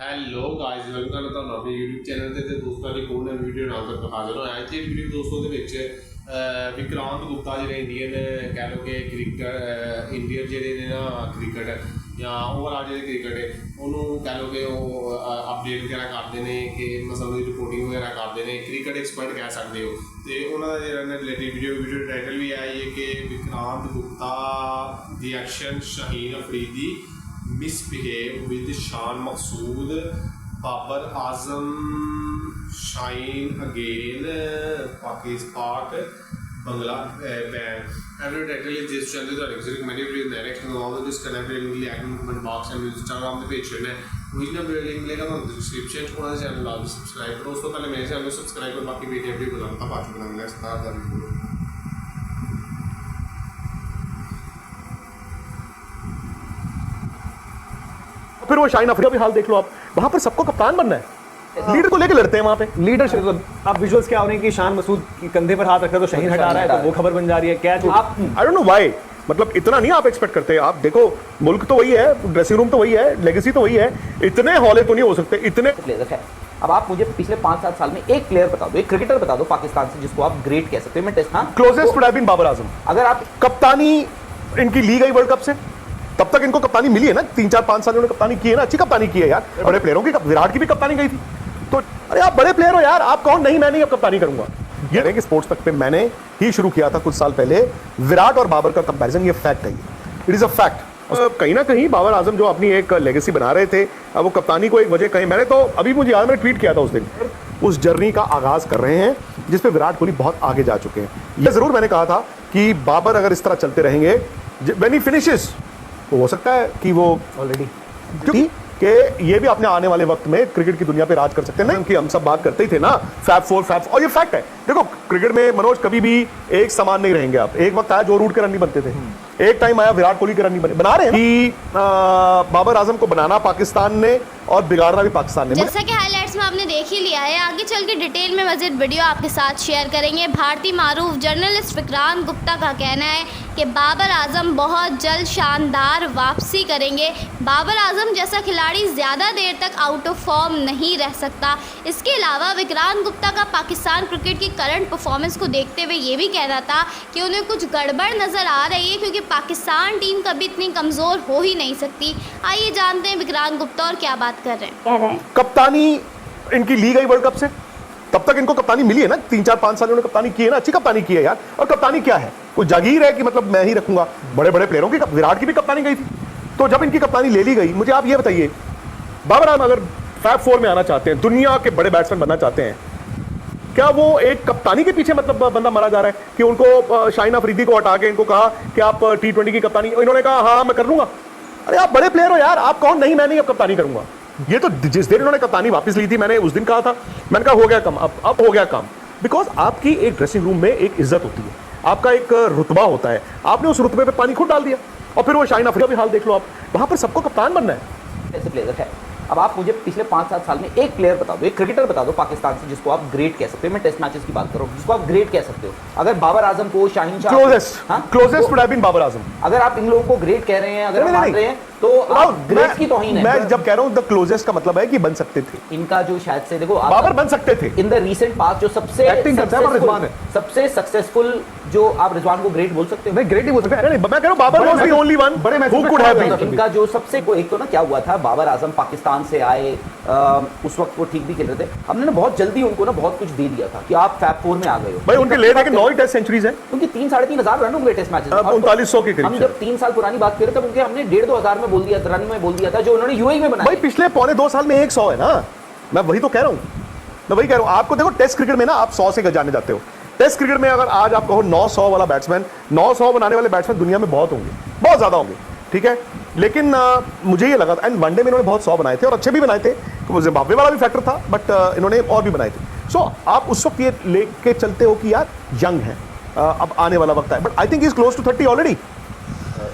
Hello guys welcome ਕਰਦਾ ਤੁਹਾਨੂੰ ਆਪਣੇ YouTube ਚੈਨਲ ਤੇ ਦੋਸਤਾਂ ਦੀ ਕੋਲ ਨਵੀਂ ਵੀਡੀਓ ਨਾਲ ਤੱਕ ਹਾਜ਼ਰ ਹੋਇਆ ਅੱਜ ਦੀ ਵੀਡੀਓ ਦੋਸਤੋ ਦੇ ਵਿੱਚ ਵਿਕਰਾਂਤ ਗੁਪਤਾ ਜਿਹੜੇ ਇੰਡੀਅਨ ਕਹਿ ਲਓ ਕਿ ਕ੍ਰਿਕਟ ਇੰਡੀਅਨ ਜਿਹੜੇ ਨੇ ਨਾ ਕ੍ਰਿਕਟ ਜਾਂ ਓਵਰਆਲ ਜਿਹੜੇ ਕ੍ਰਿਕਟ ਹੈ ਉਹਨੂੰ ਕਹਿ ਲਓ ਕਿ ਉਹ ਅਪਡੇਟ ਵਗੈਰਾ ਕਰਦੇ ਨੇ ਕਿ ਮਸਲ ਦੀ ਰਿਪੋਰਟਿੰਗ ਵਗੈਰਾ ਕਰਦੇ ਨੇ ਕ੍ਰਿਕਟ ਐਕਸਪਰਟ ਕਹਿ ਸਕਦੇ ਹੋ ਤੇ ਉਹਨਾਂ ਦਾ ਜਿਹੜਾ ਰਿਲੇਟਿਵ ਵੀਡੀਓ ਟਾਈਟਲ ਵੀ ਹੈ ਇਹ ਕਿ ਵਿਕਰਾਂਤ ਗੁਪਤਾ ਦੀ action Shaheen Afridi misbehave with Shan Masood, Babar Azam shine again, Pakistan, Bangla ban. Every title is this channel is recommended with direct and all of this connected in the comment box and Instagram the page है original link मिलेगा तो description थोड़ा सा channel आप subscribe करो दोस्तों पहले मेरे चैनल को सब्सक्राइब करो बाकी वीडियो भी बताता बाद में मिलेगा स्टार दा वीडियो फिर वो शाइन अफ्रीदी भी हाल देख लो आप वहां पर सबको कप्तान बनना है लीडर को लेके लड़ते हैं वहां पे लीडरशिप। अब विजुअल्स क्या हो रहे हैं कि शान मसूद के कंधे पर हाथ रखा तो शाहीन हटा रहा है तो वो खबर बन जा रही है कैच आप आई डोंट नो व्हाई मतलब इतना नहीं आप एक्सपेक्ट करते आप देखो मुल्क तो वही है ड्रेसिंग रूम तो वही है लेगेसी तो वही है इतने हौले तो नहीं हो सकते इतने प्लेयर है। अब आप मुझे पिछले 5-7 साल में एक प्लेयर बता दो एक क्रिकेटर बता दो पाकिस्तान से जिसको आप ग्रेट कह सकते हो। मैं टेस्ट हाँ closest would have been Babar Azam. अगर आप कप्तानी इनकी ली गई वर्ल्ड कप से तब तक इनको कप्तानी मिली है ना 3-4-5 साल इन्होंने कप्तानी की है ना अच्छी कप्तानी की है यार बड़े प्लेयरों की विराट की भी कप्तानी गई थी तो अरे आप बड़े प्लेयर हो यार आप कौन नहीं मैं नहीं अब कप्तानी करूंगा ये नहीं कि स्पोर्ट्स तक पे मैंने ही शुरू किया था कुछ साल पहले विराट और बाबर का कंपैरिजन ये फैक्ट है इट इज अ फैक्ट कहीं ना कहीं बाबर आजम जो अपनी एक लेगेसी बना रहे थे अब वो कप्तानी को एक वजह कहीं मैंने तो अभी मुझे याद मैंने ट्वीट किया था उस दिन उस जर्नी का आगाज कर रहे हैं जिस पे विराट कोहली बहुत आगे जा चुके हैं ये जरूर मैंने कहा था कि बाबर अगर इस तरह चलते रहेंगे व्हेन ही फिनिशेस तो हो सकता है कि वो ऑलरेडी क्योंकि कि ये भी अपने आने वाले वक्त में क्रिकेट की दुनिया पे राज कर सकते हैं ना कि हम सब बात करते ही थे ना फैब और ये फैक्ट है देखो क्रिकेट में मनोज कभी भी एक समान नहीं रहेंगे आप एक वक्त आया जो रूट के रन नहीं बनते थे एक टाइम आया विराट कोहली के रन नहीं बना रहे हैं कि बाबर आजम को बनाना पाकिस्तान ने और बिगाड़ना भी पाकिस्तान ने। जैसा कि हाइलाइट्स में आपने देख ही लिया है आगे चल के डिटेल में मज़ीद वीडियो आपके साथ शेयर करेंगे। भारतीय मारूफ जर्नलिस्ट विक्रांत गुप्ता का कहना है कि बाबर आजम बहुत जल्द शानदार वापसी करेंगे। बाबर आजम जैसा खिलाड़ी ज़्यादा देर तक आउट ऑफ फॉर्म नहीं रह सकता। इसके अलावा विक्रांत गुप्ता का पाकिस्तान क्रिकेट की करंट परफॉर्मेंस को देखते हुए ये भी कहना था कि उन्हें कुछ गड़बड़ नज़र आ रही है क्योंकि पाकिस्तान टीम कभी इतनी कमज़ोर हो ही नहीं सकती। आइए जानते हैं विक्रांत गुप्ता और क्या बात कर रहे हैं। कप्तानी इनकी ली गई वर्ल्ड कप से तब तक इनको कप्तानी मिली है ना 3-4-5 साल इन्होंने कप्तानी की है ना अच्छी कप्तानी की है यार और कप्तानी क्या है कोई जागीर है कि मतलब मैं ही रखूंगा बड़े बड़े प्लेयरों की विराट की भी कप्तानी गई थी तो जब इनकी कप्तानी ले ली गई मुझे आप ये बताइए बाबर आजम अगर फैब 4 में आना चाहते हैं दुनिया के बड़े बैट्समैन बनना चाहते हैं क्या वो एक कप्तानी के पीछे मतलब बंदा मारा जा रहा है कि उनको शाहीन अफरीदी को हटा के इनको कहा कि आप T20 की कप्तानी इन्होंने कहा हाँ मैं कर लूंगा। अरे आप बड़े प्लेयर हो यार आप कौन नहीं मैं नहीं अब कप्तानी करूंगा। ये तो जिस दिन इन्होंने कप्तानी वापस ली थी मैंने उस दिन कहा था मैंने कहा हो गया काम अब हो गया काम बिकॉज आपकी एक ड्रेसिंग रूम में एक इज्जत होती है आपका एक रुतबा होता है आपने उस रुतबे पे पानी खुद डाल दिया और फिर वो शाहीन अफरीदी भी हाल देख लो आप वहां पर सबको कप्तान बनना है ऐसे प्लेयर है। अब आप मुझे पिछले 5-7 साल में एक प्लेयर बता दो एक क्रिकेटर बता दो पाकिस्तान से जिसको आप ग्रेट कह सकते हो। मैं टेस्ट मैचेस की बात कर रहा हूं जिसको आप ग्रेट कह सकते हो। अगर बाबर आजम को Shaheen closest would have been Babar Azam. अगर आप इन लोगों को ग्रेट कह रहे हैं अगर आप मान रहे हैं तो आप ग्रेट की तौहीन है। मैं जब कह रहा हूं द क्लोजेस्ट का मतलब है कि बन सकते थे इनका जो शायद से देखो बाबर बन सकते थे इन द रीसेंट पास्ट जो सबसे सक्सेसफुल जो आप रिजवान को ग्रेट बोल सकते हो। मैं ग्रेट ही बोल सकता हूं मैं कह रहा हूं Babar was the only one who could have been. इनका जो सबसे को एक तो ना क्या हुआ था बाबर आजम पाकिस्तान से आए उस वक्त वो ठीक भी खेल रहे थे हमने ना बहुत जल्दी उनको ना बहुत कुछ दे दिया था कि आप फैब 4 में आ गए हो भाई उनके ले जाके 9 टेस्ट सेंचुरीज हैं उनकी 3-3.5 रन होंगे टेस्ट मैचेस 3900 के करीब। हम जब 3 साल पुरानी बात कर रहे थे उनके हमने 1,500 में बोल दिया रन में बोल दिया था जो उन्होंने यूएई में बनाया। भाई पिछले 1.25 साल में 100 है ना मैं वही तो कह रहा हूं मैं वही कह रहा हूं आपको देखो टेस्ट क्रिकेट में ना आप 100 से जाने जाते हो टेस्ट क्रिकेट में अगर आज आप कहो 900 वाला बैट्समैन 900 बनाने वाले बैट्समैन दुनिया में बहुत होंगे बहुत ज्यादा होंगे ठीक है लेकिन मुझे ये लगा था एंड वनडे में इन्होंने बहुत 100 बनाए थे और अच्छे भी बनाए थे वो जिम्बाब्वे वाला भी फैक्टर था बट इन्होंने और भी बनाए थे। सो आप उस वक्त ये लेके चलते हो कि यार यंग है अब आने वाला वक्त है but I think is close to 30 already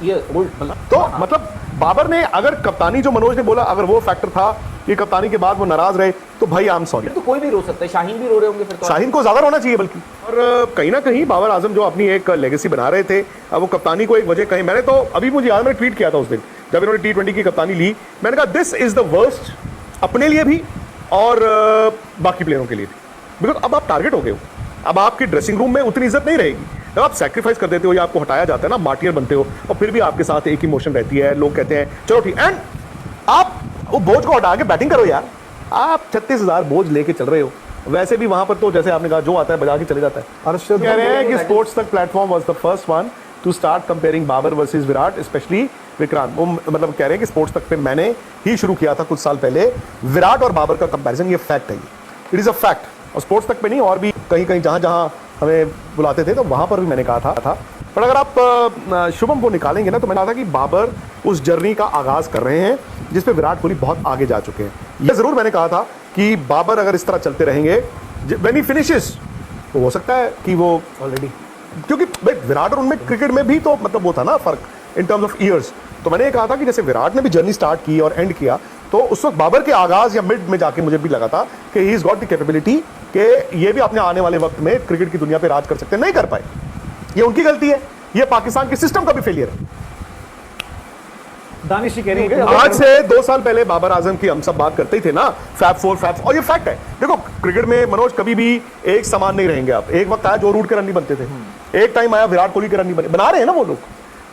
ये तो मतलब बाबर ने अगर कप्तानी जो मनोज ने बोला अगर वो फैक्टर था कि कप्तानी के बाद वो नाराज रहे तो भाई आई एम सॉरी। तो कोई भी रो सकता है शाहीन भी रो रहे होंगे फिर तो शाहीन को ज्यादा रोना चाहिए बल्कि और कहीं ना कहीं बाबर आजम जो अपनी एक लेगेसी बना रहे थे वो कप्तानी को एक वजह कहीं मैंने तो अभी मुझे याद मैंने ट्वीट किया था उस दिन जब इन्होंने T20 की कप्तानी ली मैंने कहा दिस इज द वर्स्ट अपने लिए भी और बाकी प्लेयरों के लिए भी। बिकॉज अब आप टारगेट हो गए हो, अब आपकी ड्रेसिंग रूम में उतनी इज्जत नहीं रहेगी। जब आप सैक्रिफाइस कर देते हो या आपको हटाया जाता है ना, मार्टियर बनते हो, और फिर भी आपके साथ एक इमोशन रहती है, लोग कहते हैं चलो ठीक, एंड आप वो बोझ को हटा के बैटिंग करो यार। आप 36,000 बोझ लेके चल रहे हो, वैसे भी वहां पर तो जैसे आपने कहा जो आता है बजा के चले जाता है। अर्शद कह रहे हैं कि स्पोर्ट्स तक platform was the first one to start comparing Babar versus Virat, specially Vikrant. वो मतलब कह रहे हैं कि स्पोर्ट्स तक पे मैंने ही शुरू किया था कुछ साल पहले विराट और बाबर का कंपैरिजन। ये फैक्ट है, इट इज अ फैक्ट। और स्पोर्ट्स तक पे नहीं, और भी कहीं कहीं जहां जहां हमें बुलाते थे तो वहां पर भी मैंने कहा था। पर अगर आप शुभम को निकालेंगे ना, तो मैंने कहा था कि बाबर उस जर्नी का आगाज कर रहे हैं जिसपे विराट कोहली बहुत आगे जा चुके हैं। यह जरूर मैंने कहा था कि बाबर अगर इस तरह चलते रहेंगे व्हेन ही फिनिशेस, तो हो सकता है कि वो ऑलरेडी, क्योंकि भाई विराट और उनमें क्रिकेट में भी तो मतलब वो था ना फर्क इन टर्म्स ऑफ ईयर्स। तो मैंने ये कहा था कि जैसे विराट ने भी जर्नी स्टार्ट की और एंड किया, तो उस वक्त बाबर के आगाज या मिड में जाके मुझे भी लगा था कि he is got the capability कि ये भी अपने आने वाले वक्त में क्रिकेट की दुनिया पे राज कर सकते हैं। नहीं कर पाए, ये उनकी गलती है, ये पाकिस्तान के सिस्टम का भी फेलियर है। दानिश जी कह रही है आज से 2 साल पहले बाबर आजम की हम सब बात करते ही थे ना, फैब 4 और ये फैक्ट है। देखो क्रिकेट में मनोज कभी भी एक समान नहीं रहेंगे आप। एक वक्त आया जो रूट के रन नहीं बनते थे, एक टाइम आया विराट कोहली के रन नहीं बना रहे हैं ना वो लोग।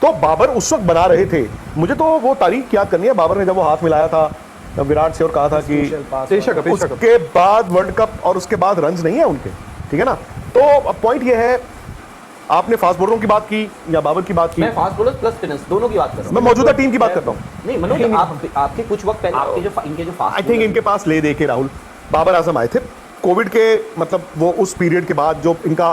तो बाबर उस वक्त बना रहे थे। मुझे तो वो तारीख याद करनी है, बाबर ने जब वो हाथ मिलाया था विराट से और कहा था कि उसके बाद वर्ल्ड कप और उसके बाद रन नहीं है उनके, ठीक है ना। तो पॉइंट ये है, आपने फास्ट बॉलरों की बात की या बाबर की बात की? मैं फास्ट बॉलर प्लस स्पिनर्स दोनों की बात कर रहा हूं। मैं मौजूदा टीम की बात करता हूं। नहीं मनोज, आपके कुछ वक्त पहले आपके जो इनके जो फास्ट, आई थिंक इनके पास ले दे के राहुल बाबर आजम आए थे कोविड के, मतलब वो उस पीरियड के बाद जो इनका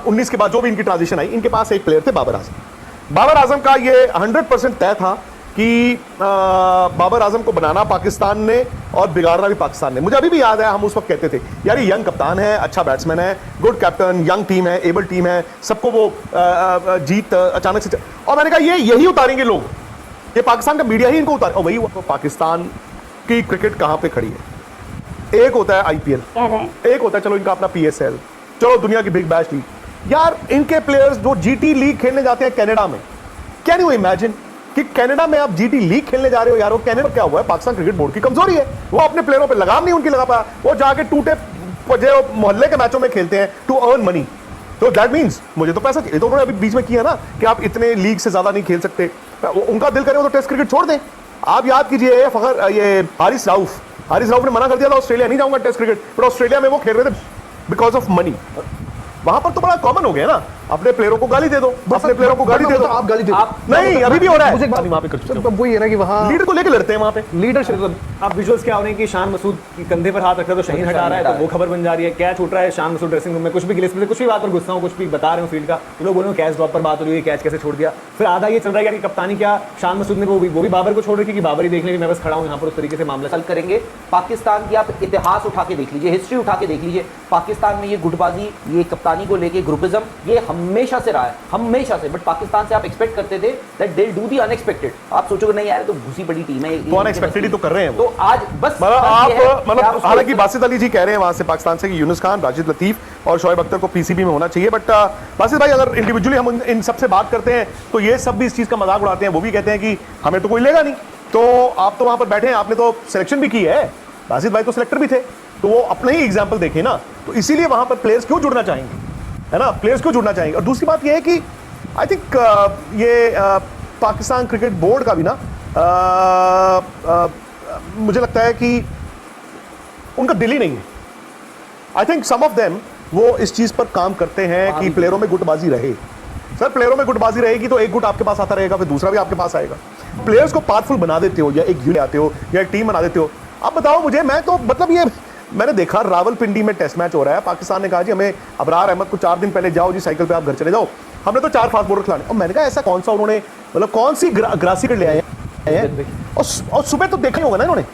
19 के बाद जो भी इनकी ट्रांजिशन आई, इनके पास एक प्लेयर थे बाबर आजम। बाबर आजम का ये 100% तय था कि बाबर आजम को बनाना पाकिस्तान ने और बिगाड़ना भी पाकिस्तान ने। मुझे अभी भी याद है, हम उस वक्त कहते थे यार ये यंग कप्तान है, अच्छा बैट्समैन है, गुड कैप्टन, यंग टीम है, एबल टीम है, सबको वो जीत अचानक से। और मैंने कहा ये यही उतारेंगे लोग, ये पाकिस्तान का मीडिया ही इनको उतारे। और वही वो पाकिस्तान की क्रिकेट कहाँ पे खड़ी है। एक होता है IPL, एक होता है चलो इनका अपना PSL, चलो दुनिया की बिग बैश लीग। यार इनके प्लेयर्स जो GT लीग खेलने जाते हैं कनाडा में, कैन यू इमेजिन कि कनाडा में आप GT लीग खेलने जा रहे हो यार। वो कनाडा क्या हुआ है, पाकिस्तान क्रिकेट बोर्ड की कमजोरी है, वो अपने प्लेयरों पे लगाम नहीं उनकी लगा पाया। वो जाके टूटे जो मोहल्ले के मैचों में खेलते हैं टू अर्न मनी। तो दैट मीन्स मुझे तो पैसा चाहिए। तो उन्होंने अभी बीच में किया ना कि आप इतने लीग से ज्यादा नहीं खेल सकते। उनका दिल करे वो तो टेस्ट क्रिकेट छोड़ दें। आप याद कीजिए फखर, ये हारिस राउफ ने मना कर दिया था, ऑस्ट्रेलिया नहीं जाऊंगा टेस्ट क्रिकेट, पर ऑस्ट्रेलिया में वो खेल रहे थे बिकॉज ऑफ मनी। वहां पर तो बड़ा कॉमन हो गया ना, अपने प्लेयरों को गाली दे दो, अपने प्लेयरों को गाली दे दो। आप गाली दे दो, नहीं अभी भी हो रहा है, वहां पे कर चुके हैं। वही है ना कि वहां लीडर को लेकर लड़ते हैं वहां पे। लीडरशिप, आप विजुअल्स क्या हो रहे हैं कि शान मसूद कंधे पर हाथ रख रहा है तो शाहीन हटा रहा है, तो वो खबर बन जा रही है। कैच उठ रहा है, शान मसूद ड्रेसिंग रूम में कुछ भी गिले कुछ भी बात पर गुस्सा हो, कुछ भी बता रहे हो फील्ड का, तो लोग बोल रहे हो कैच ड्रॉप पर बात हो रही है, कैच कैसे छोड़ दिया। फिर आधा ये चल रहा है कि कप्तानी क्या शान मसूद ने वो भी बाबर को छोड़ रखी कि बाबर ही देखने मैं बस खड़ा हूं यहाँ पर, उस तरीके से मामला कल करेंगे। पाकिस्तान की आप इतिहास उठा के देख लीजिए, हिस्ट्री उठा के देख लीजिए, पाकिस्तान में ये गुटबाजी, ये कप्तानी को लेके ग्रुपिज्म, ये हमेशा से रहा है, हमेशा से। बट पाकिस्तान से आप एक्सपेक्ट करते थे that they do the unexpected. आप सोचोगे नहीं यार तो घुसी बड़ी टीम है, तो अनएक्सपेक्टेड ही तो कर रहे हैं। तो आज बस आप मतलब हालांकि बासित अली जी कह रहे हैं वहां से पाकिस्तान से कि यूनुस खान, राशिद लतीफ और शोएब अख्तर को PCB में होना चाहिए। बट बासित भाई अगर इंडिविजुअली हम इन सबसे बात करते हैं तो ये सब भी इस चीज का मजाक उड़ाते हैं। वो भी कहते हैं कि हमें तो कोई लेगा नहीं। तो आप तो वहां पर बैठे हैं, आपने तो सिलेक्शन भी की है, बासित भाई तो सिलेक्टर भी थे, तो वो अपने ही एग्जाम्पल देखे ना। तो इसीलिए वहां पर प्लेयर्स क्यों जुड़ना चाहेंगे, है ना, प्लेयर्स क्यों जुड़ना चाहेंगे। और दूसरी बात यह है कि आई थिंक ये पाकिस्तान क्रिकेट बोर्ड का भी ना मुझे लगता है कि उनका दिल ही नहीं है। I think some of them वो इस चीज पर काम करते हैं कि प्लेयरों में गुटबाजी रहे। सर प्लेयरों में गुटबाजी रहेगी तो एक गुट आपके पास आता रहेगा, फिर दूसरा भी आपके पास आएगा। प्लेयर्स को पावरफुल बना देते हो या एक यूनिट आते हो या एक टीम बना देते हो। अब बताओ मुझे, मैं तो मतलब ये मैंने देखा रावलपिंडी में टेस्ट मैच हो रहा है, पाकिस्तान ने कहा जी हमें अबरार अहमद को 4 दिन पहले जाओ जी साइकिल पे आप घर चले जाओ, हमने तो 4 फास्ट बॉलर खिलाने। और मैंने कहा ऐसा कौन सा उन्होंने मतलब कौन सी ग्रासी कर ले आए हैं। और सुबह तो देखा ही होगा ना इन्होंने,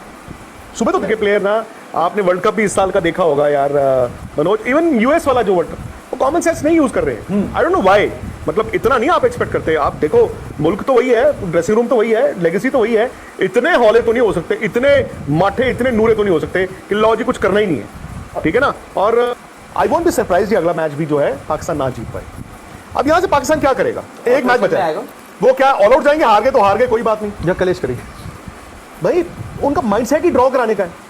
सुबह तो देखे प्लेयर ना। आपने वर्ल्ड कप भी इस साल का देखा होगा यार मनोज, इवन US वाला जो वर्ल्ड कप, वो कॉमन सेंस नहीं यूज कर रहे हैं। आई डोंट नो व्हाई, मतलब इतना नहीं आप एक्सपेक्ट करते। आप देखो मुल्क तो वही है, ड्रेसिंग रूम तो वही है, लेगेसी तो वही है, इतने हौले तो नहीं हो सकते, इतने माठे, इतने नूरे तो नहीं हो सकते कि लो जी कुछ करना ही नहीं है, ठीक है ना। और आई वोंट बी सरप्राइज अगला मैच भी जो है पाकिस्तान ना जीत पाए। अब यहाँ से पाकिस्तान क्या करेगा, एक मैच बचा है, वो क्या ऑल आउट जाएंगे, हार गए तो हार गए, कोई बात नहीं, या कलेश करेंगे भाई उनका माइंडसेट ही ड्रॉ कराने का है।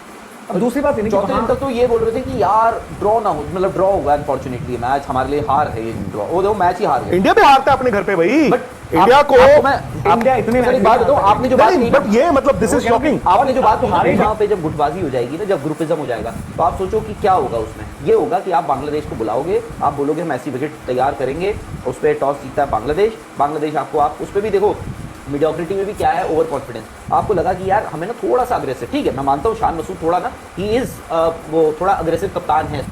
अब दूसरी बात ये नहीं कि चौथे दिन वहाँ- तक तो ये बोल रहे थे कि यार ड्रॉ ना हो, मतलब ड्रॉ होगा अनफॉर्चुनेटली मैच, हमारे लिए हार है ये ड्रॉ, वो देखो मैच ही हार गए। इंडिया भी हारता है अपने घर पे भाई, बट इंडिया को इंडिया इतने एक मैच बात बताओ, आपने जो बात नहीं, कही बट ये मतलब दिस इज शॉकिंग। आपने जो बात हारे कही वहाँ पे जब गुटबाजी हो जाएगी ना, जब ग्रुपिज्म हो जाएगा, तो आप सोचो कि क्या होगा उसमें। ये होगा कि आप बांग्लादेश को बुलाओगे, आप बोलोगे हम ऐसी विकेट तैयार करेंगे, उस पर टॉस जीतता है बांग्लादेश आपको, आप उस पर भी देखो मीडियोक्रिटी में भी क्या है, ओवर कॉन्फिडेंस। आपको लगा कि यार हमें ना थोड़ा सा अग्रेसिव, ठीक है मैं मानता हूँ शान मसूद थोड़ा ना ही इज वो थोड़ा अग्रेसिव कप्तान है।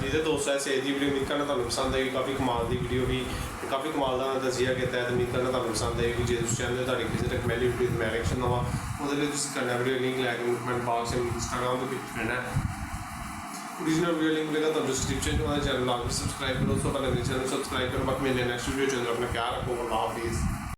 ਜਿਹਦੇ ਦੋਸਤਾਂ ਸੇ ਦੀ ਵੀਡੀਓ ਉਮੀਦ ਕਰਨਾ ਤੁਹਾਨੂੰ ਪਸੰਦ ਆਏਗੀ, ਕਾਫੀ ਕਮਾਲ ਦੀ ਵੀਡੀਓ ਵੀ, ਕਾਫੀ ਕਮਾਲ ਦਾ ਦਸਿਆ ਕੀਤਾ ਹੈ, ਤੇ ਉਮੀਦ ਕਰਨਾ ਤੁਹਾਨੂੰ ਪਸੰਦ ਆਏਗੀ। ਜੇ ਉਸ ਚੈਨਲ ਤੁਹਾਡੀ ਕਿਸੇ ਤੱਕ ਮੈਲੀ ਵੀਡੀਓ ਮੈਂ ਰਿਐਕਸ਼ਨ ਦਵਾਂ, ਉਹਦੇ ਲਈ ਤੁਸੀਂ ਕਰਨਾ ਵੀਡੀਓ ਲਿੰਕ ਲੈ ਕੇ ਕਮੈਂਟ ਬਾਕਸ ਵਿੱਚ ਇੰਸਟਾਗ੍ਰਾਮ ਤੇ ਕਲਿੱਕ ਕਰਨਾ ਹੈ। ओरिजिनल वीडियो लिंक मिलेगा तो डिस्क्रिप्शन में, हमारे चैनल को सब्सक्राइब करो, उसको पहले मेरे चैनल को सब्सक्राइब करो। बाकी मेरे नेक्स्ट वीडियो चैनल अपना ख्याल रखो, अल्लाह हाफिज़।